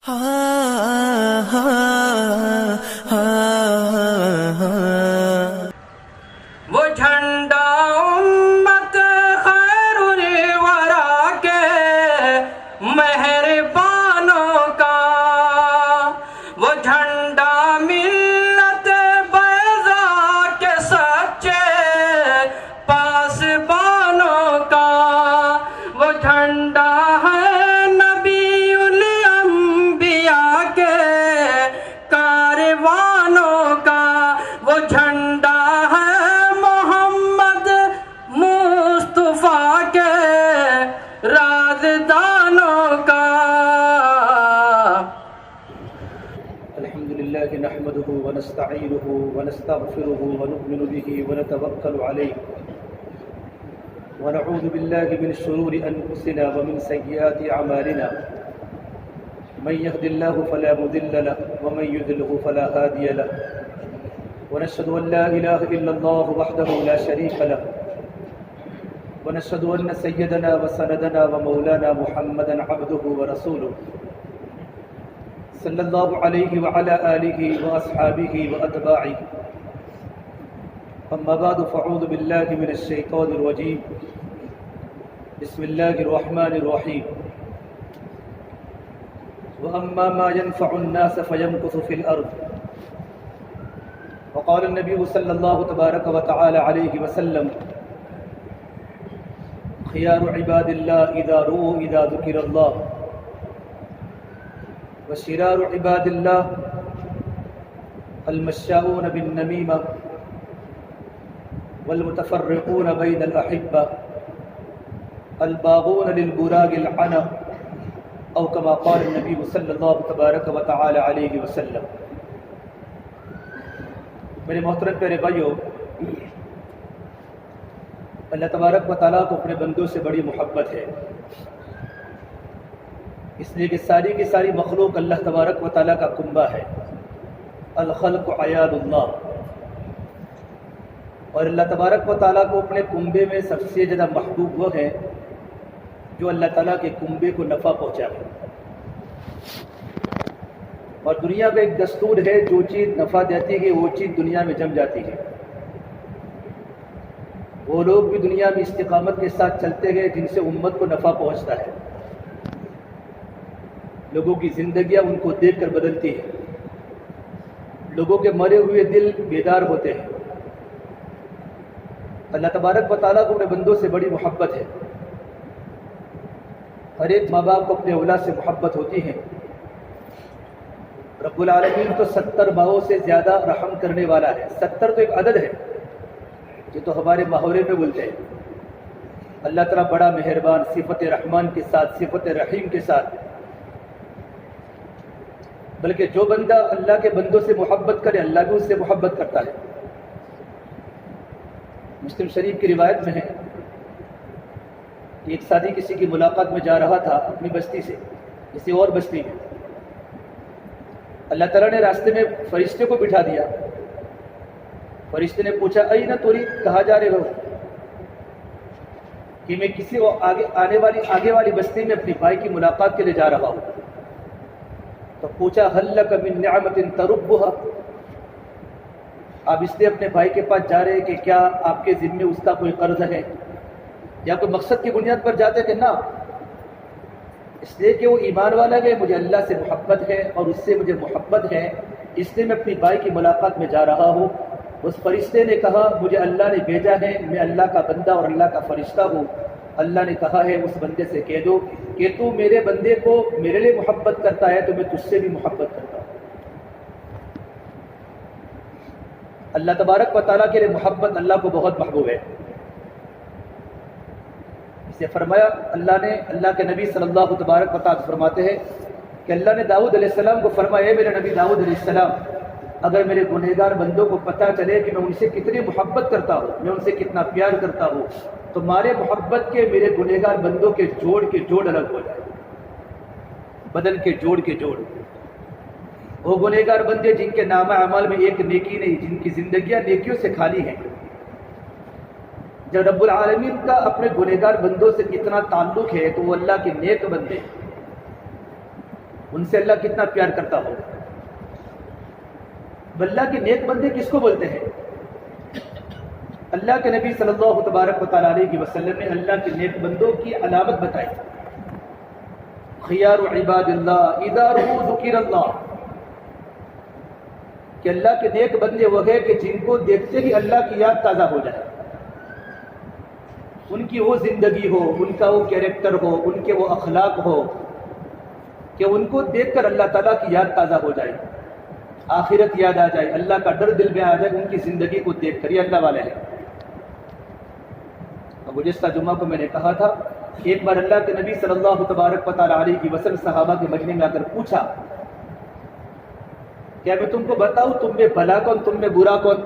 وہ جھنڈا امت خیر الورا کے مہربانوں کا، وہ جھنڈا ملت بیضا کے سچے پاسبانوں کا، وہ جھنڈا ہے نبی الانبیاء کے کاروانوں کا، وہ جھنڈا رازدانوں کا۔ الحمد لله نحمده ونستعينه ونستغفره ونؤمن به ونتوكل عليه ونعوذ بالله من شرور أنفسنا ومن سيئات أعمالنا، من يهد الله فلا مضل له ومن يضلل فلا هادي له، ونشهد أن لا إله إلا الله وحده لا شريك له، ونشهد أن سيدنا وسندنا ومولانا محمدا عبده ورسوله صلى الله عليه وعلى آله وأصحابه وأتباعه، أما بعد فأعوذ بالله من الشيطان الرجيم، بسم الله الرحمن الرحيم، وأما ما ينفع الناس فيمكث في الأرض، وقال النبي صلى الله تبارك وتعالى عليه وسلم، خيار عباد الله إذا رؤوا إذا ذكر الله، وشرار عباد الله المشاؤون بالنميمة والمتفرقون بين الأحبة الباغون للبراق العنى، أو كما قال النبي صلى الله تبارك وتعالى عليه وسلم۔ میرے محترم پیارے بھائیو، اللہ تبارک و تعالیٰ کو اپنے بندوں سے بڑی محبت ہے، اس لیے کہ ساری کی ساری مخلوق اللہ تبارک و تعالیٰ کا کنبہ ہے، الخلق عیال اللہ، اور اللہ تبارک و تعالیٰ کو اپنے کنبے میں سب سے زیادہ محبوب وہ ہیں جو اللہ تعالیٰ کے کنبے کو نفع پہنچائے۔ اور دنیا کا ایک دستور ہے، جو چیز نفع دیتی ہے وہ چیز دنیا میں جم جاتی ہے۔ وہ لوگ بھی دنیا میں استقامت کے ساتھ چلتے گئے جن سے امت کو نفع پہنچتا ہے، لوگوں کی زندگیاں ان کو دیکھ کر بدلتی ہیں، لوگوں کے مرے ہوئے دل بیدار ہوتے ہیں۔ اللہ تبارک و تعالیٰ کو اپنے بندوں سے بڑی محبت ہے۔ ہر ایک ماں باپ کو اپنے اولاد سے محبت ہوتی ہے۔ رب العالمین تو 70 ماؤں سے زیادہ رحم کرنے والا ہے۔ 70 تو ایک عدد ہے، یہ تو ہمارے محاورے میں بولتے ہیں۔ اللہ تعالیٰ بڑا مہربان، صفت رحمان کے ساتھ، صفت رحیم کے ساتھ، بلکہ جو بندہ اللہ کے بندوں سے محبت کرے اللہ بھی اس سے محبت کرتا ہے۔ مسلم شریف کی روایت میں ہے کہ ایک ساتھی کسی کی ملاقات میں جا رہا تھا اپنی بستی سے کسی اور بستی میں، اللہ تعالیٰ نے راستے میں فرشتے کو بٹھا دیا۔ فرشتے نے پوچھا، اینا ترید، کہاں جا رہے ہو؟ کہ میں کسی آگے والی بستی میں اپنی بھائی کی ملاقات کے لیے جا رہا ہوں۔ تو پوچھا، هل لک من نعمت تربها، آپ اس لیے اپنے بھائی کے پاس جا رہے ہیں کہ کیا آپ کے ذمے اس کا کوئی قرض ہے، یا کوئی مقصد کی بنیاد پر جاتے کہ نہ، اس لیے کہ وہ ایمان والا ہے، مجھے اللہ سے محبت ہے اور اس سے مجھے محبت ہے، اس لیے میں اپنی بھائی کی ملاقات میں جا رہا ہوں۔ اس فرشتے نے کہا، مجھے اللہ نے بھیجا ہے، میں اللہ کا بندہ اور اللہ کا فرشتہ ہوں۔ اللہ نے کہا ہے اس بندے سے کہہ دو کہ تو میرے بندے کو میرے لیے محبت کرتا ہے تو میں تجھ سے بھی محبت کرتا ہوں۔ اللہ تبارک و تعالیٰ کے لیے محبت اللہ کو بہت محبوب ہے۔ اسے فرمایا اللہ کے نبی صلی اللہ تبارک و تعالیٰ فرماتے ہیں کہ اللہ نے داؤد علیہ السلام کو فرمایا، اے میرے نبی داؤد علیہ السلام، اگر میرے گنہگار بندوں کو پتہ چلے کہ میں ان سے کتنی محبت کرتا ہوں، میں ان سے کتنا پیار کرتا ہوں، تمہارے محبت کے میرے گنہگار بندوں کے جوڑ الگ ہو جائے، بدن کے جوڑ وہ گنہگار بندے جن کے نامہ اعمال میں ایک نیکی نہیں، جن کی زندگیاں نیکیوں سے خالی ہیں، جب رب العالمین کا اپنے گنہگار بندوں سے کتنا تعلق ہے تو وہ اللہ کے نیک بندے، ان سے اللہ کتنا پیار کرتا ہو. اللہ کے نیک بندے کس کو بولتے ہیں؟ اللہ کے نبی صلی اللہ تبارک و تعالیٰ علیہ وسلم نے اللہ کے نیک بندوں کی علامت بتائی. خیار عباد اللہ اذا رؤوا ذکر اللہ، کہ اللہ کے نیک بندے وہ ہیں کہ جن کو دیکھتے ہی اللہ کی یاد تازہ ہو جائے، ان کی وہ زندگی ہو، ان کا وہ کیریکٹر ہو، ان کے وہ اخلاق ہو کہ ان کو دیکھ کر اللہ تعالیٰ کی یاد تازہ ہو جائے، آخرت یاد آ جائے، اللہ کا ڈر دل میں آ جائے ان کی زندگی کو دیکھ کر. یہ اللہ والے ہیں. گزشتہ جمعہ کو میں نے کہا تھا، ایک بار اللہ کے نبی صلی اللہ تبارک و تعالیٰ علیہ وسلم صحابہ کے مجمع میں آ کر پوچھا، کیا میں تم کو بتاؤں تم میں بھلا کون تم میں برا کون؟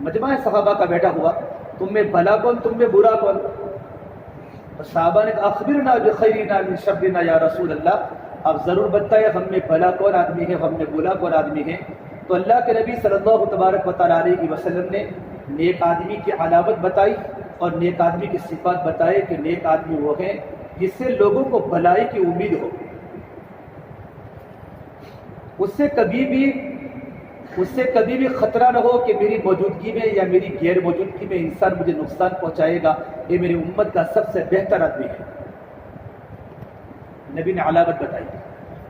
مجمع صحابہ کا بیٹھا ہوا، تم میں بھلا کون تم میں برا کون؟ تو صحابہ نے کہا اخبرنا بخیرنا من شرنا یا رسول اللہ، آپ ضرور بتائیں ہم میں بھلا کون آدمی ہے، ہم میں برا کون آدمی ہے. تو اللہ کے نبی صلی اللہ تبارک و تعالیٰ علیہ وسلم نے نیک آدمی کی علامت بتائی اور نیک آدمی کی صفات بتائے کہ نیک آدمی وہ ہیں جس سے لوگوں کو بھلائی کی امید ہو، اس سے کبھی بھی خطرہ نہ ہو کہ میری موجودگی میں یا میری غیر موجودگی میں انسان مجھے نقصان پہنچائے گا. یہ میری امت کا سب سے بہتر آدمی ہے، نبی نے علامت بتائی.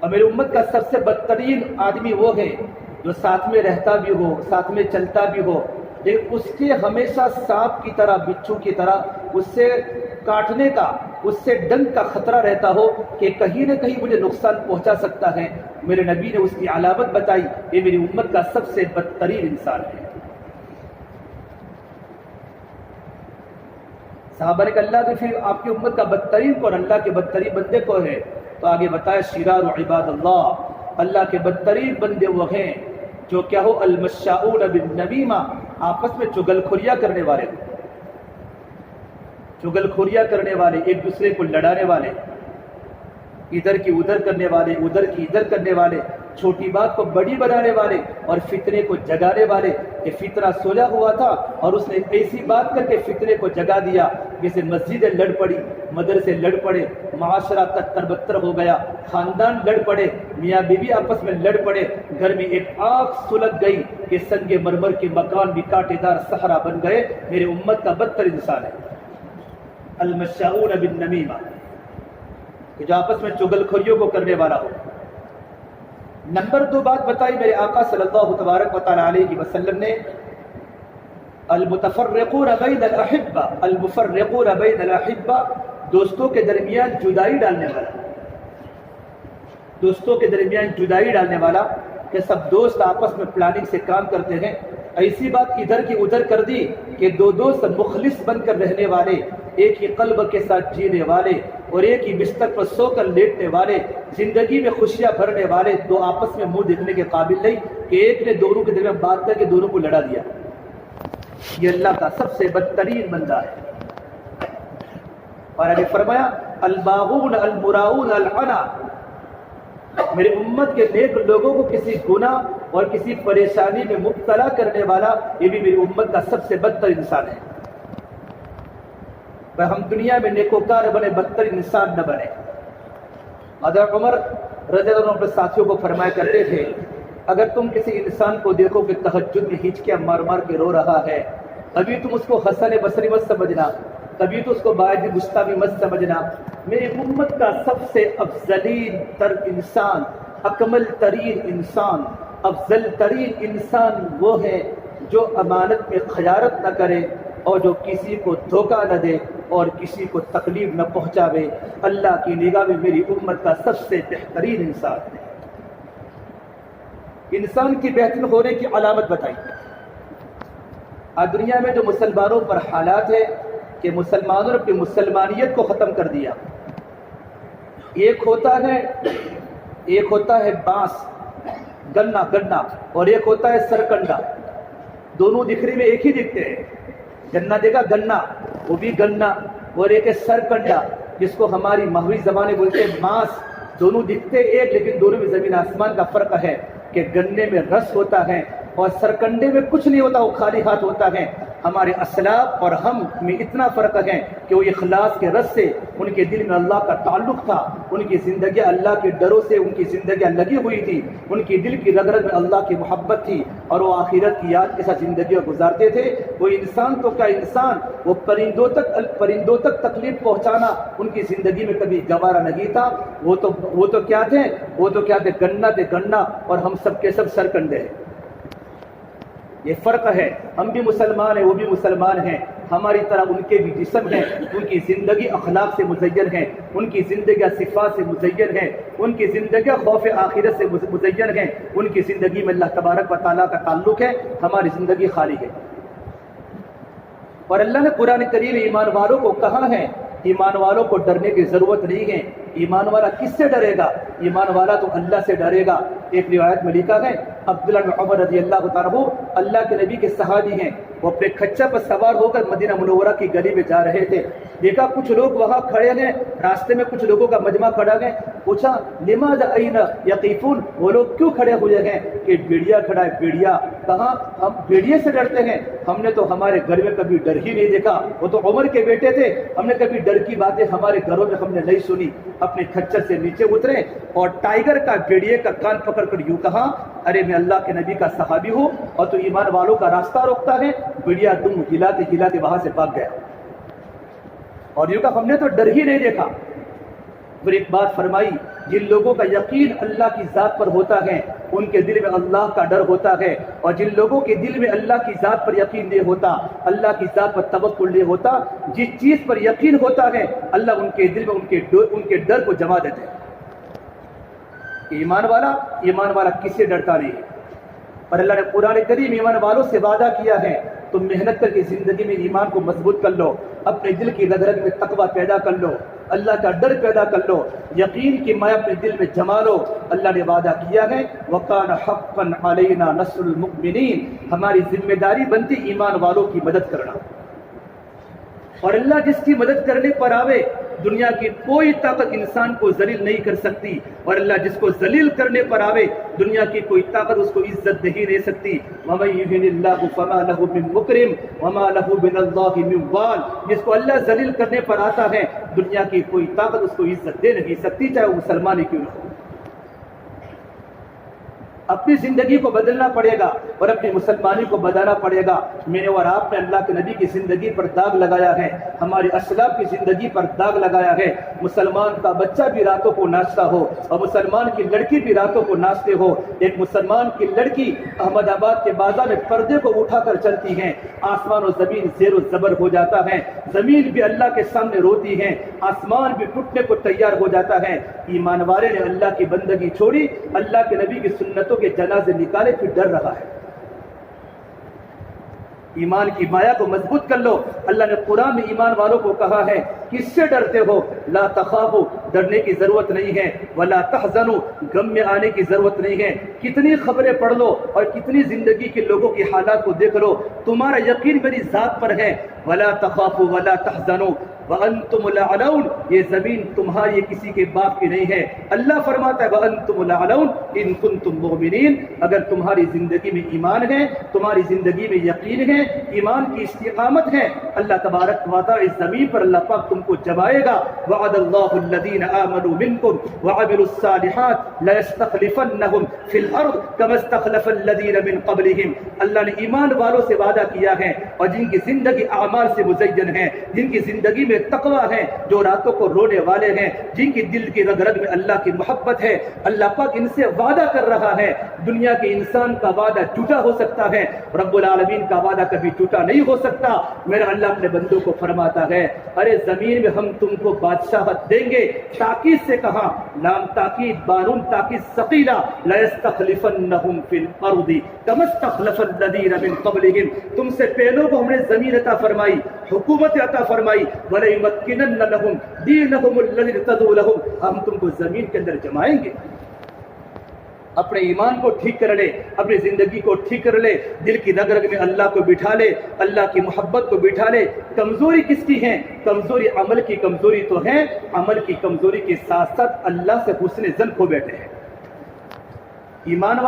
اور میری امت کا سب سے بدترین آدمی وہ ہے جو ساتھ میں رہتا بھی ہو، ساتھ میں چلتا بھی ہو، لیکن اس کے ہمیشہ سانپ کی طرح، بچھو کی طرح اس سے کاٹنے کا، اس سے ڈنک کا خطرہ رہتا ہو کہ کہیں نہ کہیں مجھے نقصان پہنچا سکتا ہے. میرے نبی نے اس کی علامت بتائی، یہ میری امت کا سب سے بدترین انسان ہے. صحابہ نے کہا اللہ کے پھر آپ کی امت کا بدترین کون؟ اللہ کے بدترین بندے کو ہے. تو آگے بتایا شرار عباد اللہ، اللہ کے بدترین بندے وہ ہیں جو کیا ہو المشاؤون بالنمیمہ، آپس میں چگل کھوریاں کرنے والے، چگل کھوریاں کرنے والے، ایک دوسرے کو لڑانے والے، ادھر کی ادھر کرنے والے، ادھر کی ادھر کرنے والے، چھوٹی بات کو بڑی بنانے والے اور فتنے کو جگانے والے. کہ فتنہ سولا ہوا تھا اور اس نے ایسی بات کر کے فتنے کو جگا دیا جیسے مسجدیں لڑ پڑی، مدرسے لڑ پڑے، معاشرہ تک تربتر ہو گیا، خاندان لڑ پڑے، میاں بیوی آپس میں لڑ پڑے، گھر میں ایک آگ سلگ گئی کہ سنگ مرمر کے مکان بھی کانٹے دار صحرا بن گئے. میرے امت کا بدتر انسان ہے المشاؤون بالنمیمہ، کہ جو آپس میں چگل خوریوں کو کرنے والا ہو. نمبر 2 بات بتائی میرے آقا صلی اللہ تبارک و تعالیٰ علیہ وسلم نے، المتفرقون بین الاحبہ، المفرقون بین الاحبہ، دوستوں کے درمیان جدائی ڈالنے والا، دوستوں کے درمیان جدائی ڈالنے والا، کہ سب دوست آپس میں پلاننگ سے کام کرتے ہیں، ایسی بات ادھر کی ادھر کر دی کہ دو دوست مخلص بن کر رہنے والے، ایک ہی قلب کے ساتھ جینے والے اور ایک ہی بستر پر سو کر لیٹنے والے، زندگی میں خوشیاں بھرنے والے، دو آپس میں منہ دیکھنے کے قابل نہیں کہ ایک نے دونوں کے درمیان بات کر کے دونوں کو لڑا دیا. یہ اللہ کا سب سے بدترین بندہ ہے. اور نے فرمایا الباغون المراؤون العنا، میری امت کے نیک لوگوں کو کسی گناہ اور کسی پریشانی میں مبتلا کرنے والا، یہ بھی میری امت کا سب سے بدتر انسان ہے. ہم دنیا میں نیکوکار بنے، بدتر انسان نہ بنے. حضرت عمر رضی اللہ عنہ اپنے ساتھیوں کو فرمایا کرتے تھے، اگر تم کسی انسان کو دیکھو کہ تہجد میں ہچکیاں مار مار کے رو رہا ہے، ابھی تم اس کو حسن بصری مت سمجھنا، کبھی تو اس کو باعث مستوی مت سمجھنا. میری امت کا سب سے افضلین تر انسان، اکمل ترین انسان، افضل ترین انسان وہ ہے جو امانت میں خیانت نہ کرے اور جو کسی کو دھوکہ نہ دے اور کسی کو تکلیف نہ پہنچاوے. اللہ کی نگاہ میں میری امت کا سب سے بہترین انسان ہے. انسان کی بہترین ہونے کی علامت بتائی. آج دنیا میں جو مسلمانوں پر حالات ہے کہ مسلمانوں نے اپنی مسلمانیت کو ختم کر دیا. ایک ہوتا ہے بانس گنا اور ایک ہوتا ہے سرکنڈا. دونوں دکھنے میں ایک ہی دکھتے ہیں. گنا دیکھا گنا، وہ بھی گنا، اور ایک ہے سرکنڈا جس کو ہماری ماہوی زبانیں بولتے ہیں ماس. دونوں دکھتے ایک لیکن دونوں میں زمین آسمان کا فرق ہے کہ گنے میں رس ہوتا ہے اور سرکنڈے میں کچھ نہیں ہوتا، وہ خالی ہاتھ ہوتا ہے. ہمارے اسلاف اور ہم میں اتنا فرق ہے کہ وہ اخلاص کے رس سے ان کے دل میں اللہ کا تعلق تھا، ان کی زندگی اللہ کے ڈروں سے ان کی زندگیاں لگی ہوئی تھی، ان کی دل کی رگ رگ میں اللہ کی محبت تھی، اور وہ آخرت کی یاد کے ساتھ زندگیاں گزارتے تھے۔ وہ انسان تو کیا انسان، وہ پرندوں تک تکلیف پہنچانا ان کی زندگی میں کبھی گوارا نہیں تھا۔ وہ تو کیا تھے گنا، اور ہم سب کے سب سرکنڈے ہیں۔ یہ فرق ہے، ہم بھی مسلمان ہیں، وہ بھی مسلمان ہیں، ہماری طرح ان کے بھی جسم ہیں، ان کی زندگی اخلاق سے مزین ہے، ان کی زندگی صفات سے مزین ہے، ان کی زندگی خوف آخرت سے مزین ہے، ان کی زندگی میں اللہ تبارک و تعالیٰ کا تعلق ہے، ہماری زندگی خالی ہے۔ اور اللہ نے قرآن کریم ایمان والوں کو کہا ہے، ایمان والوں کو ڈرنے کی ضرورت نہیں ہے۔ ایمان والا کس سے ڈرے گا؟ ایمان والا تو اللہ سے ڈرے گا۔ ایک روایت میں لکھا ہے، عبداللہ بن عمر رضی اللہ تعالیٰ عنہ اللہ کے نبی کے صحابی ہیں، وہ اپنے کھچر پر سوار ہو کر مدینہ منورہ کی گلی میں جا رہے تھے۔ دیکھا کچھ لوگ وہاں کھڑے ہیں، راستے میں کچھ لوگوں کا مجمع کھڑا ہے، پوچھا لماذا این یقیفون، وہ لوگ کیوں کھڑے ہوئے ہیں؟ کہ بیڑیا کھڑا ہے۔ بیڑیا کہاں؟ ہم بیڑیے سے ڈرتے ہیں، ہم نے تو ہمارے گھر میں کبھی ڈر ہی نہیں دیکھا، وہ تو عمر کے بیٹے تھے، ہم نے کبھی ڈر کی باتیں ہمارے گھروں میں ہم نے نہیں سنی۔ اپنے کھچر سے نیچے اترے اور ٹائیگر کا بیڑیے کا کان پکڑ کر یوں کہا، ارے میں اللہ کے نبی کا صحابی ہوں اور تو ایمان والوں کا راستہ روکتا ہے۔ بیڑیا دم ہلاتے ہلاتے وہاں سے بھاگ گیا، اور یوں کہا ہم نے تو ڈر ہی نہیں دیکھا۔ پھر ایک بات فرمائی، جن لوگوں کا یقین اللہ کی ذات پر ہوتا ہے ان کے دل میں اللہ کا ڈر ہوتا ہے، اور جن لوگوں کے دل میں اللہ کی ذات پر یقین نہیں ہوتا، اللہ کی ذات پر توکل نہیں ہوتا، جس چیز پر یقین ہوتا ہے اللہ ان کے دل میں ان کے ڈر کو جما دیتے ہیں۔ ایمان والا کس سے ڈرتا نہیں ہے؟ اور اللہ نے قرآن کریم ایمان والوں سے وعدہ کیا ہے، تم محنت کر کے زندگی میں ایمان کو مضبوط کر لو، اپنے دل کی رگ رگ میں تقویٰ پیدا کر لو، اللہ کا ڈر پیدا کر لو، یقین کی مایا اپنے دل میں جما لو۔ اللہ نے وعدہ کیا ہے، وَقَانَ حَقًّا عَلَيْنَا نَصْرُ الْمُؤْمِنِينَ، ہماری ذمہ داری بنتی ایمان والوں کی مدد کرنا، اور اللہ جس کی مدد کرنے پر آوے دنیا کی کوئی طاقت انسان کو ذلیل نہیں کر سکتی، اور اللہ جس کو ذلیل کرنے پر آوے دنیا کی کوئی طاقت اس کو عزت نہیں دے سکتی۔ وَمَن يُهِنِ اللَّهُ فَمَا لَهُ مِن مُكْرِمٍ وَمَا لَهُ مِنَ اللَّهِ مِن وَالٍ، جس کو اللہ ذلیل کرنے پر آتا ہے دنیا کی کوئی طاقت اس کو عزت دے نہیں سکتی، چاہے وہ مسلمان ہی کیوں نہ ہو۔ اپنی زندگی کو بدلنا پڑے گا اور اپنی مسلمانی کو بدلنا پڑے گا۔ میں نے اور آپ نے اللہ کے نبی کی زندگی پر داغ لگایا ہے، ہماری اسلاف کی زندگی پر داغ لگایا ہے۔ مسلمان کا بچہ بھی راتوں کو ناچتا ہو اور مسلمان کی لڑکی بھی راتوں کو ناچتے ہو۔ ایک مسلمان کی لڑکی احمد آباد کے بازار میں پردے کو اٹھا کر چلتی ہیں، آسمان و زمین زیر و زبر ہو جاتا ہے، زمین بھی اللہ کے سامنے روتی ہے، آسمان بھی ٹوٹنے کو تیار ہو جاتا ہے۔ ایمان والے نے اللہ کی بندگی چھوڑی، اللہ کے نبی کی سنتوں کے جنازے نکالے، پھر ڈر رہا ہے۔ ایمان کی مایا کو مضبوط کر لو۔ اللہ نے قرآن میں ایمان والوں کو کہا ہے، کس سے ڈرتے ہو؟ لا تخافوا، ڈرنے کی ضرورت نہیں ہے، ولا تحزنوا، غم میں آنے کی ضرورت نہیں ہے۔ کتنی خبریں پڑھ لو اور کتنی زندگی کے لوگوں کی حالات کو دیکھ لو، تمہارا یقین میری ذات پر ہے۔ ولا تخافوا ولا تحزنوا وَأَنْتُمُ الْأَعْلَوْنَ، یہ زمین تمہاری کسی کے باپ کی نہیں ہے۔ اللہ فرماتا ہے وَأَنْتُمُ الْأَعْلَوْنَ إِن كُنتُم مُؤْمِنِينَ، اگر تمہاری زندگی میں ایمان ہے، تمہاری زندگی میں یقین ہے، ایمان کی استقامت ہے، اللہ تبارک و تعالی اس زمین پر اللہ پاک تم کو جمائے گا۔ وعد اللہ الذین آمنوا منکم وعملوا الصالحات ليستخلفنهم فی الارض كما استخلف الذین من قبلهم، اللہ نے ایمان والوں سے وعدہ کیا ہے، اور جن کی زندگی اعمال سے مزین ہے، جن کی زندگی میں تقوی ہے، جو راتوں کو رونے والے ہیں، جن کی دل کی رگ رگ میں اللہ کی محبت ہے، اللہ پاک ان سے وعدہ کر رہا ہے۔ دنیا کے انسان کا وعدہ جھوٹا ہو سکتا ہے، رب العالمین کا وعدہ کبھی جھوٹا نہیں ہو سکتا۔ میرا اللہ اپنے بندوں کو فرماتا ہے، ارے زمین میں ہم تم کو بادشاہت دیں گے۔ تاکید سے کہا، لام تاکید بارون تاکید ثقیلہ، لَيَسْتَخْلِفَنَّهُمْ فِي الْأَرْضِ كَمَا اسْتَخْلَفَ الَّذِينَ مِن قَبْلِهِمْ، تم سے پہلوں کو ہم نے زمین عطا فرمائی، حکومت عطا فرمائی، وَلَيُمَكِّنَنَّ لَهُمْ دِينَهُمُ الَّذِي ارْتَضَىٰ لَهُمْ، ہم تم کو زمین کے اندر جمائیں گے۔ اپنے ایمان کو ٹھیک کر لے، اپنی زندگی کو ٹھیک کر لے، دل کی رگ رگ میں اللہ کو بٹھا لے، اللہ کی محبت کو بٹھا لے۔ کمزوری کس کی ہے؟ کمزوری عمل کی کمزوری تو ہے، عمل کی کمزوری کے ساتھ ساتھ اللہ سے حسن ظن کھو بیٹھے ہیں۔ ایمان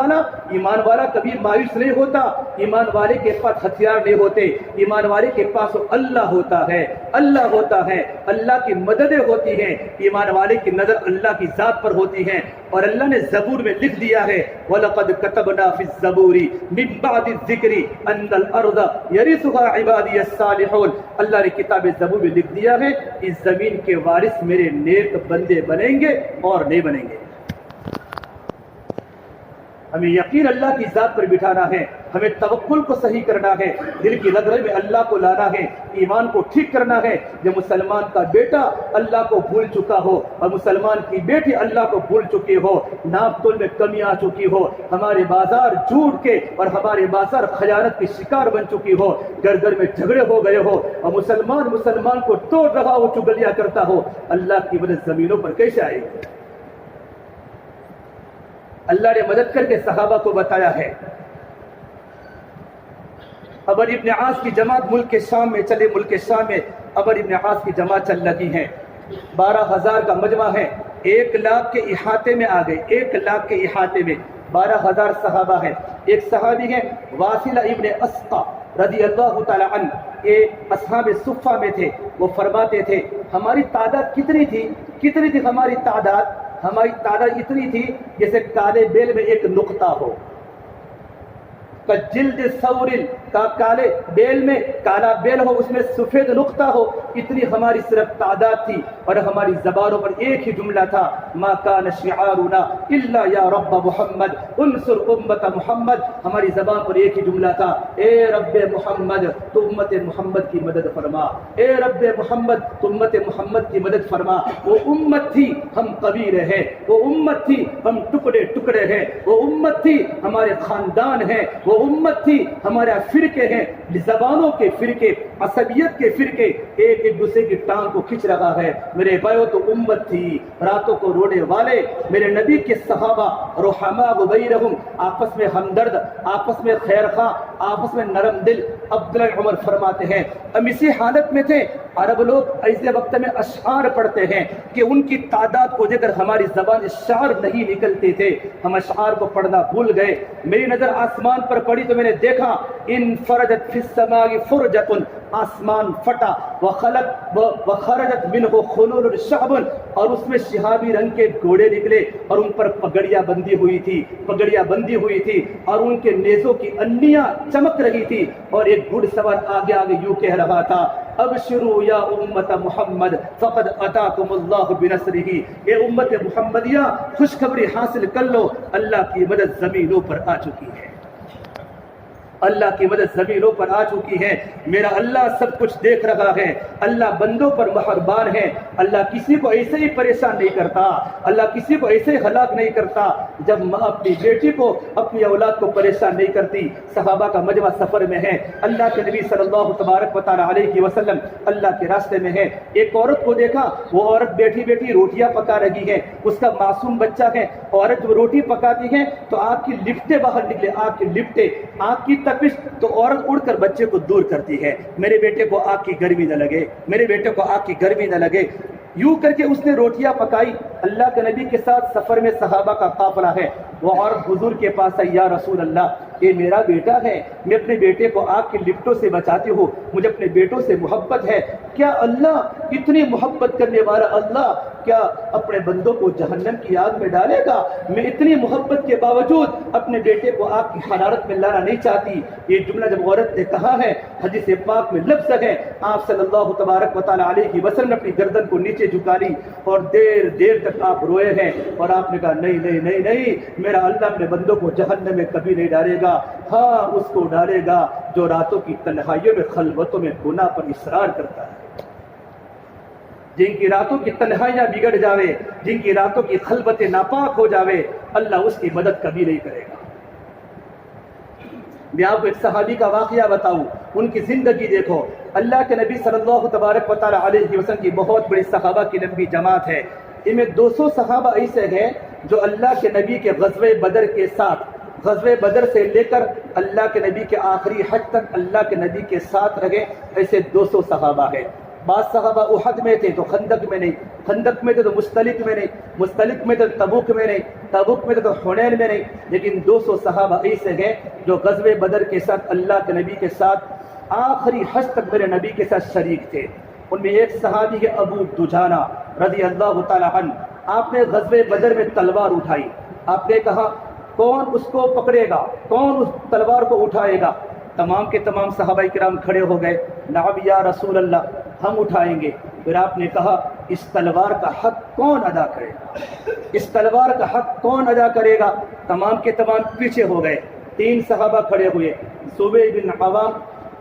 والا کبھی مایوس نہیں ہوتا. ایمان والے کے پاس ہتھیار نہیں ہوتے. ایمان والے کے پاس اللہ ہوتا ہے. اللہ کی مددیں ہوتی ہیں. ایمان والے کی نظر اللہ کی ذات پر ہوتی ہیں. اور اللہ نے زبور میں لکھ دیا ہے وَلَقَدْ كَتَبْنَا فِي الزَّبُورِ مِن بَعْدِ الذِّكْرِ أَنَّ الْأَرْضَ يَرِثُهَا عِبَادِيَ الصَّالِحُونَ. اللہ نے کتاب زبور میں لکھ دیا ہے اس زمین کے وارث میرے نیک بندے بنیں گے اور نہیں بنیں گے. ہمیں یقین اللہ کی ذات پر بٹھانا ہے. ہمیں توکل کو صحیح کرنا ہے. دل کی رگ رگ میں اللہ کو لانا ہے. ایمان کو ٹھیک کرنا ہے. جب مسلمان کا بیٹا اللہ کو بھول چکا ہو اور مسلمان کی بیٹی اللہ کو بھول چکی ہو, ناپ تول میں کمی آ چکی ہو, ہمارے بازار جھوٹ کے اور ہمارے بازار خیانت کی شکار بن چکی ہو, گھر گھر میں جھگڑے ہو گئے ہو اور مسلمان کو توڑ رہا ہو, چگلیاں کرتا ہو, اللہ کی مدد زمینوں پر کیسے آئے گی؟ اللہ نے مدد کر کے صحابہ کو بتایا ہے. عمر ابن عاص کی جماعت ملک شام میں عمر ابن عاص کی جماعت چل لگی ہیں. 12,000 کا مجمع ہے. 1 لاکھ کے احاطے میں آ گئے. 1 لاکھ کے احاطے میں 12,000 صحابہ ہیں. ایک صحابی ہیں واصلہ ابن اسقا رضی اللہ تعالی عنہ, یہ اصحاب صفہ میں تھے. وہ فرماتے تھے ہماری تعداد کتنی تھی ہماری تعداد اتنی تھی جیسے کالے بیل میں ایک نقطہ ہو. جلد ثور کا کالے بیل میں کالا بیل ہو, اس میں سفید نقطہ ہو, اتنی ہماری صرف تعداد تھی. اور ہماری زبانوں پر ایک ہی جملہ تھا ما کان شعارنا الا یا رب محمد انصر امت محمد. ہماری زبان پر ایک ہی جملہ تھا اے رب محمد تو امت محمد کی مدد فرما. اے رب محمد تو امت محمد کی مدد فرما. وہ امت تھی ہم قبیلے ہیں, وہ امت تھی ہم ٹکڑے ہیں, وہ امت تھی ہمارے خاندان ہیں, وہ امت تھی ہمارے فرقے ہیں, زبانوں کے فرقے, عصبیت کے فرقے ایک دوسرے کی ٹانگ کو کھینچ رہا ہے. میرے بھائیو تو امت تھی راتوں کو رونے والے میرے نبی کے صحابہ رحماء بینہم, آپس میں ہمدرد, آپس میں خیر خواہ, آپس میں نرم دل. عبداللہ عمر فرماتے ہیں ہم اسی حالت میں تھے. عرب لوگ ایسے وقت میں اشعار پڑھتے ہیں کہ ان کی تعداد کو دیکھ کر ہماری زبان اشعار نہیں نکلتے تھے. ہم اشعار کو پڑھنا بھول گئے. میری نظر آسمان پر پڑی تو میں نے دیکھا ان فرجت فی السماء فرجت, آسمان پھٹا, وخرجت منہ خلول الشعب, اور اس میں شہابی رنگ کے گھوڑے نکلے اور ان پر پگڑیاں بندھی ہوئی تھی اور ان کے نیزوں کی انیاں چمک رہی تھی. اور ایک گھڑ سوار آگے یوں کہہ رہا تھا ابشروا یا امت محمد فقد اتاکم اللہ بنصرہ. اے امت محمدیہ خوشخبری حاصل کر لو, اللہ کی مدد زمینوں پر آ چکی ہے. اللہ کی مدد زمینوں پر آ چکی ہے. میرا اللہ سب کچھ دیکھ رہا ہے. اللہ بندوں پر مہربان ہے. اللہ کسی کو ایسے ہی پریشان نہیں کرتا, اللہ کسی کو ایسے ہی ہلاک نہیں کرتا جب ماں اپنی بیٹی کو, اپنی اولاد کو پریشان نہیں کرتی. صحابہ کا مجمع سفر میں ہے. اللہ کے نبی صلی اللہ تبارک و تعالی علیہ وسلم اللہ کے راستے میں ہے. ایک عورت کو دیکھا, وہ عورت بیٹھی روٹیاں پکا رہی ہے. اس کا معصوم بچہ ہے. عورت جو روٹی پکاتی ہے تو آگ کی لپٹیں باہر نکلے, آگ کی تپش, تو عورت اڑ کر بچے کو دور کرتی ہے. میرے بیٹے کو آگ کی گرمی نہ لگے, یوں کر کے اس نے روٹیاں پکائی. اللہ کے نبی کے ساتھ سفر میں صحابہ کا قافلہ ہے. وہ عورت حضور کے پاس آئی, یا رسول اللہ یہ میرا بیٹا ہے, میں اپنے بیٹے کو آگ کی لپٹوں سے بچاتی ہوں, مجھے اپنے بیٹوں سے محبت ہے. کیا اللہ اتنی محبت کرنے والا اللہ کیا اپنے بندوں کو جہنم کی آگ میں ڈالے گا؟ میں اتنی محبت کے باوجود اپنے بیٹے کو آگ کی حرارت میں لانا نہیں چاہتی. یہ جملہ جب عورت نے کہا ہے, حدیث پاک میں لفظ ہے, آپ صلی اللہ تبارک و تعالی علیہ وسلم نے اپنی گردن کو نیچے جھکا لی اور دیر تک آپ روئے ہیں. اور آپ نے کہا نہیں, میرا اللہ اپنے بندوں کو جہنم میں کبھی نہیں ڈالے گا. ہاں اس کو ڈالے گا جو راتوں کی تنہائیوں میں خلوتوں میں گناہ پر اصرار کرتا ہے. جن کی راتوں کی تنہائیاں بگڑ جاوے, جن کی راتوں کی خلوتیں ناپاک ہو جاوے, اللہ اس کی مدد کبھی نہیں کرے گا. میں آپ کو ایک صحابی کا واقعہ بتاؤں, ان کی زندگی دیکھو. اللہ کے نبی صلی اللہ تبارک و تعالی علیہ وسلم کی بہت بڑی صحابہ کی لمبی جماعت ہے. ان میں 200 صحابہ ایسے ہیں جو اللہ کے نبی کے غزوہ بدر کے ساتھ, غزوہ بدر سے لے کر اللہ کے نبی کے آخری حج تک اللہ کے نبی کے ساتھ رہے. ایسے 200 صحابہ ہیں. بعض صحابہ احد میں تھے تو خندق میں نہیں، خندق میں تھے تو مستلق میں نہیں، مستلق میں تھے تو تبوک میں نہیں، تبوک میں تھے تو حنین میں نہیں، لیکن 200 صحابہ ایسے ہیں جو غزوہ بدر کے ساتھ اللہ کے نبی کے ساتھ آخری حج تک میرے نبی کے ساتھ شریک تھے۔ ان میں ایک صحابی ہے ابو دجانہ رضی اللہ تعالی عنہ۔ آپ نے غزوہ بدر میں تلوار اٹھائی، آپ نے کہا کون اس کو پکڑے گا، کون اس تلوار کو اٹھائے گا؟ تمام کے تمام صحابہ کرام کھڑے ہو گئے، نعم یا رسول اللہ ہم اٹھائیں گے۔ پھر آپ نے کہا اس تلوار کا حق کون ادا کرے گا، اس تلوار کا حق کون ادا کرے گا؟ تمام کے تمام پیچھے ہو گئے۔ 3 صحابہ کھڑے ہوئے، زبیر بن عوام،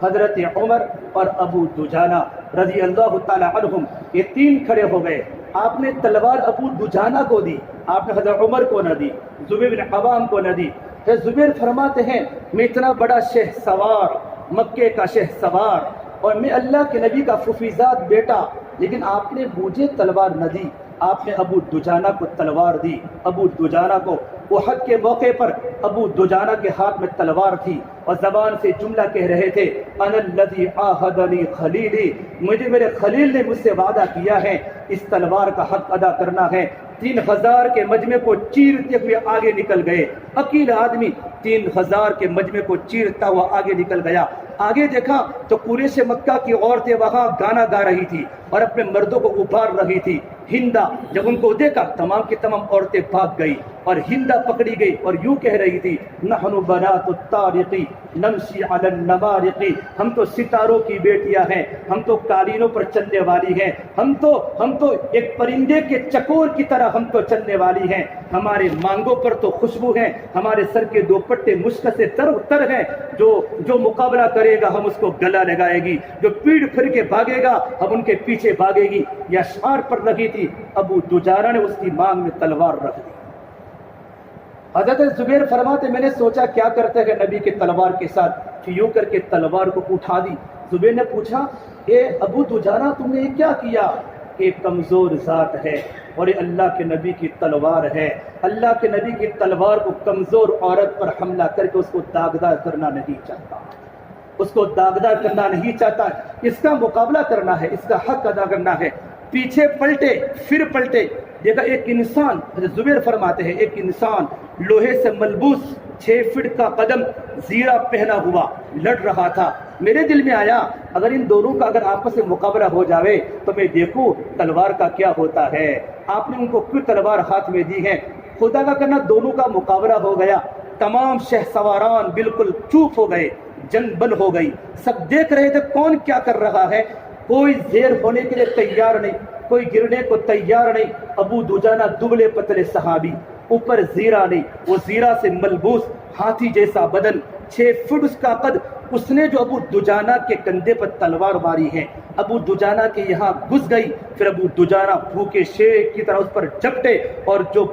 حضرت عمر اور ابو دجانہ رضی اللہ تعالی عنہم، یہ 3 کھڑے ہو گئے۔ آپ نے تلوار ابو دجانہ کو دی، آپ نے حضرت عمر کو نہ دی، زبیر بن عوام کو نہ دی۔ پھر زبیر فرماتے ہیں میں اتنا بڑا شہ سوار، مکے کا شہ سوار، اور میں اللہ کے نبی کا ففیزاد بیٹا، لیکن آپ نے مجھے تلوار نہ دی، آپ نے ابو دجانہ کو تلوار دی۔ ابو دجانہ کو احد کے موقع پر ابو دجانہ کے ہاتھ میں تلوار تھی اور زبان سے جملہ کہہ رہے تھے انا الذی عاہدنی خلیلی، مجھے میرے خلیل نے مجھ سے وعدہ کیا ہے اس تلوار کا حق ادا کرنا ہے۔ 3000 کے مجمع کو چیرتے ہوئے آگے نکل گئے، اکیلا آدمی 3000 کے مجمع کو چیرتا ہوا آگے نکل گیا۔ آگے دیکھا تو قریش مکہ کی عورتیں وہاں گانا گا رہی تھی اور اپنے مردوں کو ابھار رہی تھی۔ ہندا جب ان کو دیکھا تمام کی تمام عورتیں بھاگ گئی اور ہندا پکڑی گئی اور یوں کہہ رہی تھی نحن بنات الطارق نمشی علی النمارق، ہم تو ستاروں کی بیٹیاں ہیں، ہم تو قالینوں پر چلنے والی ہیں، ہم تو ایک پرندے کے چکور کی طرح ہم تو چلنے والی ہیں، ہمارے مانگوں پر تو خوشبو ہے، ہمارے سر کے دوپٹے مشک سے تر ہیں، جو مقابلہ کرے گا ہم اس کو گلا لگائے گی، جو پیڑ پھر کے بھاگے گا ہم ان کے پیچھے بھاگے گی۔ یہ اشعار پر لگی تھی، ابو دجانہ نے اس کی مانگ میں تلوار رکھ دی۔ حضرت زبیر فرماتے میں نے سوچا کیا کرتے ہیں نبی کے تلوار کے ساتھ، کہ یوں کر کے تلوار کو اٹھا دی۔ زبیر نے پوچھا اے ابو دجانہ تم نے یہ کیا کیا؟ کہ کمزور ذات ہے اور یہ اللہ کے نبی کی تلوار ہے، اللہ کے نبی کی تلوار کو کمزور عورت پر حملہ کر کے اس کو داغدار کرنا نہیں چاہتا، اس کو داغدار کرنا نہیں چاہتا، اس کا مقابلہ کرنا ہے، اس کا حق ادا کرنا ہے۔ پیچھے پلٹے پھر پلٹے، دیکھا ایک انسان، زبیر فرماتے ہیں ایک انسان لوہے سے ملبوس 6 فٹ کا قدم زیرہ پہنا ہوا لڑ رہا تھا۔ میرے دل میں آیا اگر ان دونوں کا اگر آپس میں مقابلہ ہو جاوے تو میں دیکھوں تلوار کا کیا ہوتا ہے۔ آپ نے ان کو کیوں تلوار ہاتھ میں دی ہے؟ خدا کا کرنا دونوں کا مقابلہ ہو گیا، تمام شہ سواران بالکل چوپ ہو گئے، جنگ بند ہو گئی، سب دیکھ رہے تھے کون کیا کر رہا ہے، کوئی زیر ہونے کے لیے تیار نہیں، کوئی گرنے کو تیار نہیں۔ ابو دجانہ دبلے پتلے صحابی، اوپر زیرہ نہیں، وہ زیرہ سے ملبوس، ہاتھی جیسا بدن، 6 فٹ اس کا قد، اس نے جو ابو دجانہ کے کندھے پر تلوار ماری ہے، ابو دجانہ کے یہاں گھس گئی، پھر ابو دجانہ بھوکے شیر کی طرح اس پر جھپٹے اور جو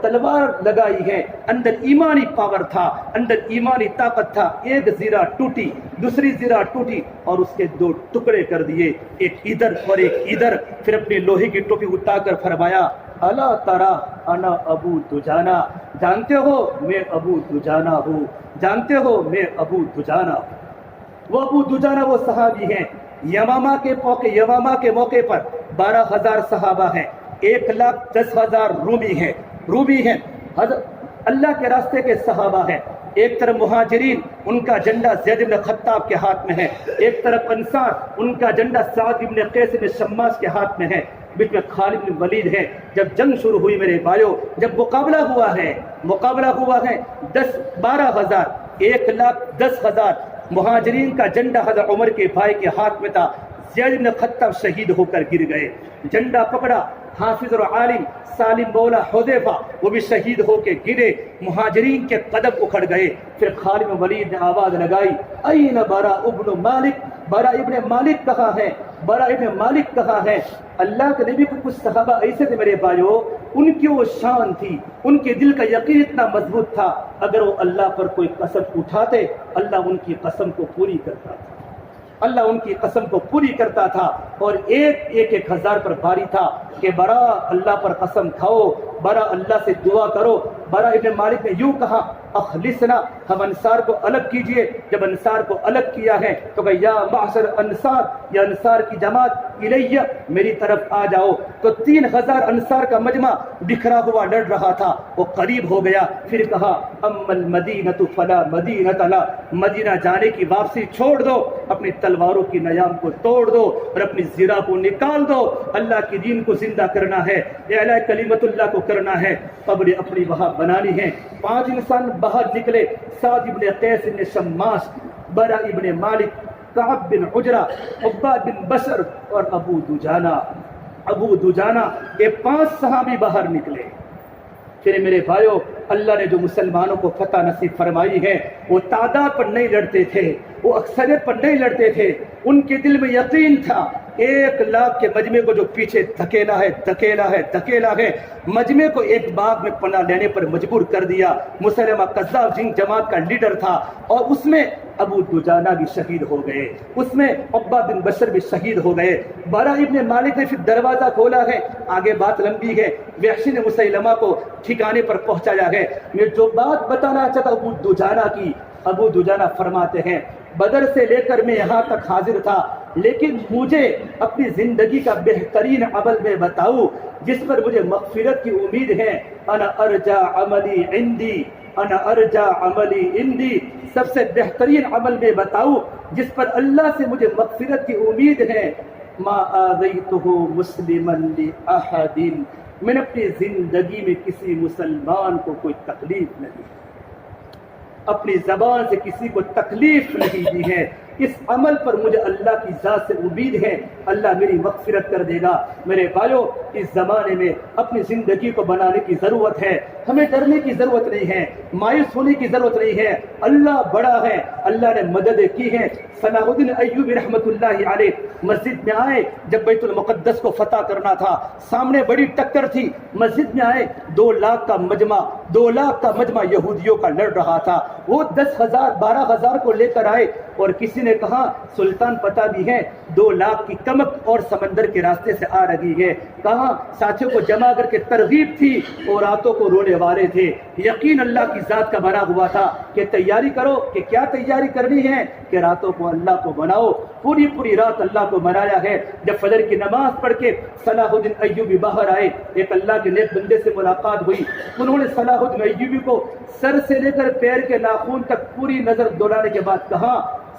تلوار لگائی ہے اندر ایمانی پاور تھا، اندر ایمانی طاقت تھا، ایک زیرہ ٹوٹی، دوسری زیرہ ٹوٹی اور اس کے 2 ٹکڑے کر دیے، ایک ادھر اور ایک ادھر۔ پھر اپنی لوہے کی ٹوپی اٹھا کر فرمایا الا ترى انا ابو دجانہ، جانتے ہو میں ابو دجانہ ہوں، جانتے ہو میں ابو دجانہ ہوں۔ وہ ابو دجانہ وہ صحابی ہیں، یمامہ کے موقع پر 12,000 صحابہ ہیں، 1,10,000 رومی ہیں، اللہ کے راستے کے صحابہ ہیں۔ ایک طرف مہاجرین، ان کا جھنڈا زید بن خطاب کے ہاتھ میں ہے، ایک طرف انصار، ان کا جھنڈا سعد بن قیس بن شماس کے ہاتھ میں ہے، بیچ میں خالد بن ولید ہے۔ جب جنگ شروع ہوئی میرے بھائیوں، جب مقابلہ ہوا ہے 12,000 1,10,000 مہاجرین کا جھنڈا حضرت عمر کے بھائی کے ہاتھ میں تھا، زید بن خطاب شہید ہو کر گر گئے۔ جھنڈا پکڑا حافظ اور عالم سالم مولا حذیفہ، وہ بھی شہید ہو کے گرے، مہاجرین کے قدم اکھڑ گئے۔ پھر خالد بن ولید نے آواز لگائی این برا ابن مالک، برا ابن مالک کہاں ہے، برا ابن مالک کہاں ہے۔ اللہ کے نبی کو کچھ صحابہ ایسے تھے میرے بھائیوں، ان کی وہ شان تھی، ان کے دل کا یقین اتنا مضبوط تھا، اگر وہ اللہ پر کوئی قسم اٹھاتے اللہ ان کی قسم کو پوری کرتا تھا، اللہ ان کی قسم کو پوری کرتا تھا۔ اور 1,000 پر بھاری تھا کہ برا اللہ پر قسم کھاؤ، برا اللہ سے دعا کرو برا ابن مالک نے یوں کہا اخلصنا، ہم انصار کو الگ کیجئے۔ جب انصار کو الگ کیا ہے تو کہ یا معشر انصار، یا انصار کی جماعت، الیہ، میری طرف آ جاؤ۔ تو 3000 انصار کا مجمع بکھرا ہوا لڑ رہا تھا، وہ قریب ہو گیا۔ پھر کہا اما المدینۃ فلا مدینۃ لا، مدینہ جانے کی واپسی چھوڑ دو، اپنی تلواروں کی نیام کو توڑ دو اور اپنی زرہ کو نکال دو۔ اللہ کی دین کو زندہ کرنا ہے، اعلاء کلمت اللہ کو کرنا ہے، قبر اپنی وہاں بنانی ہے۔ 5 انسان باہر نکلے، سعد ابن قیس ابن شماس، برا ابن مالک، کعب بن عجرہ، عباد بن بشر اور ابو دجانہ، یہ 5 صحابی باہر نکلے۔ پھر میرے بھائیو، اللہ نے جو مسلمانوں کو فتح نصیب فرمائی ہے، وہ تعداد پر نہیں لڑتے تھے، وہ اکثریت پر نہیں لڑتے تھے، ان کے دل میں یقین تھا 1 لاکھ کے مجمع کو جو پیچھے دھکیلا ہے، مجمع کو ایک باغ میں پناہ لینے پر مجبور کر دیا۔ مسلمہ قذاب جن جماعت کا لیڈر تھا، اور اس میں ابو دجانہ بھی شہید ہو گئے، اس میں عباد بن بشر بھی شہید ہو گئے۔ برا ابن مالک نے پھر دروازہ کھولا ہے، آگے بات لمبی ہے، وحشی نے مسیلمہ کو ٹھکانے پر پہنچایا ہے۔ میں جو بات بتانا چاہتا ابو دجانہ کی، ابو دجانہ فرماتے ہیں بدر سے لے کر میں یہاں تک حاضر تھا، لیکن مجھے اپنی زندگی کا بہترین عمل میں بتاؤ جس پر مجھے مغفرت کی امید ہے۔ انا ارجع عملی عندی، سب سے بہترین عمل میں بتاؤ جس پر اللہ سے مجھے مغفرت کی امید ہے۔ ما آذیتہ مسلما لأحد، میں نے اپنی زندگی میں کسی مسلمان کو کوئی تکلیف نہیں دی، اپنی زبان سے کسی کو تکلیف نہیں دی ہے۔ اس عمل پر مجھے اللہ کی ذات سے امید ہے، اللہ میری مغفرت کر دے گا۔ میرے بھائیو، اس زمانے میں اپنی زندگی کو بنانے کی ضرورت ہے، ہمیں ڈرنے کی ضرورت نہیں ہے، مایوس ہونے کی ضرورت نہیں ہے۔ اللہ بڑا ہے، اللہ نے مددیں کی ہیں۔ صلاح الدین ایوبی رحمۃ اللہ علیہ مسجد میں آئے جب بیت المقدس کو فتح کرنا تھا، سامنے بڑی ٹکر تھی، مسجد میں آئے، 2 لاکھ کا مجمع یہودیوں کا لڑ رہا تھا، وہ 10,000 12,000 کو لے کر آئے، اور کسی نے کہا سلطان پتہ بھی ہے 2 لاکھ کی کمک اور سمندر کے راستے سے آ رہی ہے۔ کہاں ساتھیوں کو جمع کر کے ترغیب تھی، اور راتوں کو رونے والے تھے، یقین اللہ کی ذات کا بنا ہوا تھا کہ تیاری کرو، کہ کیا تیاری کرنی ہے کہ راتوں کو اللہ کو مناؤ۔ پوری رات اللہ کو منایا ہے۔ جب فجر کی نماز پڑھ کے صلاح الدین ایوبی باہر آئے، ایک اللہ کے نیک بندے سے ملاقات ہوئی، انہوں نے صلاح الدین ایوبی کو سر سے لے کر پیر کے ناخن تک پوری نظر دوڑانے کے بعد کہا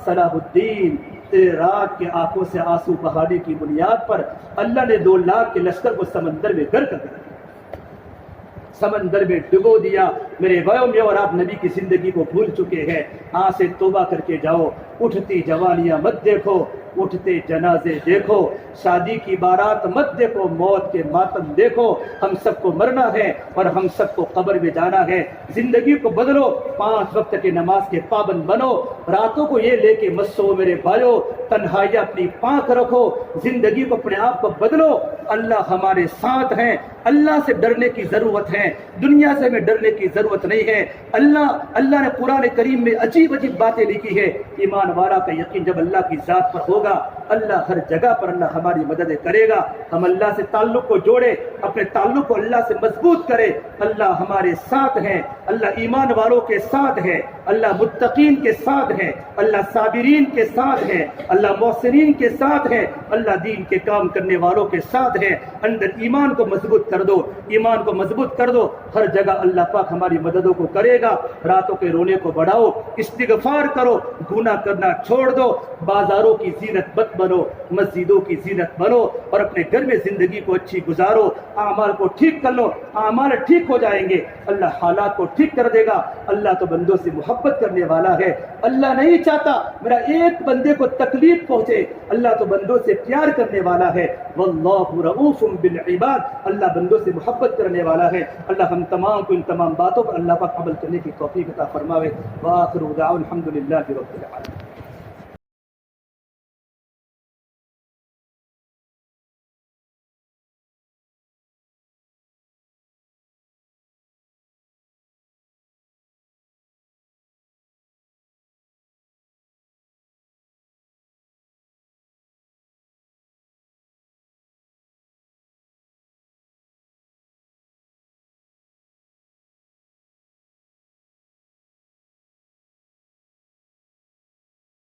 صلاح الدین، تیرے رات کے آنکھوں سے آنسو بہانے کی بنیاد پر اللہ نے 2 لاکھ کے لشکر کو سمندر میں غرق کر دیا، سمندر میں ڈبو دیا۔ میرے بھائیوں، میں اور آپ نبی کی زندگی کو بھول چکے ہیں۔ آج سے توبہ کر کے جاؤ، اٹھتی جوانیاں مت دیکھو، اٹھتے جنازے دیکھو، شادی کی بارات مت دیکھو، موت کے ماتم دیکھو۔ ہم سب کو مرنا ہے اور ہم سب کو قبر میں جانا ہے۔ زندگی کو بدلو، 5 وقت کی نماز کے پابند بنو، راتوں کو یہ لے کے مت سو میرے بھائیو، تنہائیاں اپنی پاک رکھو، زندگی کو اپنے آپ کو بدلو۔ اللہ ہمارے ساتھ ہیں، اللہ سے ڈرنے کی ضرورت ہے، دنیا سے ہمیں ڈرنے کی ضرورت نہیں ہے۔ اللہ نے قرآن کریم میں عجیب باتیں لکھی ہے۔ ایمان والا کا یقین جب اللہ کی ذات پر ہوگا، اللہ ہر جگہ پر اللہ ہماری مدد کرے گا۔ ہم اللہ سے تعلق کو جوڑے، اپنے تعلق کو اللہ سے مضبوط کرے۔ اللہ ہمارے ساتھ ہے، اللہ ایمان والوں کے ساتھ ہے، اللہ متقین کے ساتھ ہے، اللہ صابرین کے ساتھ ہے، اللہ محسنین کے ساتھ ہے، اللہ دین کے کام کرنے والوں کے ساتھ ہے۔ اندر ایمان کو مضبوط کر دو، ایمان کو مضبوط کر دو، ہر جگہ اللہ پاک ہماری مددوں کو کرے گا۔ راتوں کے رونے کو بڑھاؤ، استغفار کرو، گناہ کرنا چھوڑ دو، بازاروں کی زینت مت بنو، مسجدوں کی زینت بنو، اور اپنے گھر میں زندگی کو اچھی گزارو۔ اعمال کو ٹھیک کر لو، اعمال ٹھیک ہو جائیں گے، اللہ حالات کو ٹھیک کر دے گا۔ اللہ تو بندوں سے محبت کرنے والا ہے، اللہ نہیں چاہتا میرا ایک بندے کو تکلیف پہنچے، اللہ تو بندوں سے پیار کرنے والا ہے۔ واللہ رؤوف بالعباد، اللہ بندوں سے محبت کرنے والا ہے۔ اللہ ہم تمام کو ان تمام باتوں پر اللہ پاک عمل کرنے کی توفیق عطا فرماوے۔ وآخر دعوانا الحمد للہ رب العالمین۔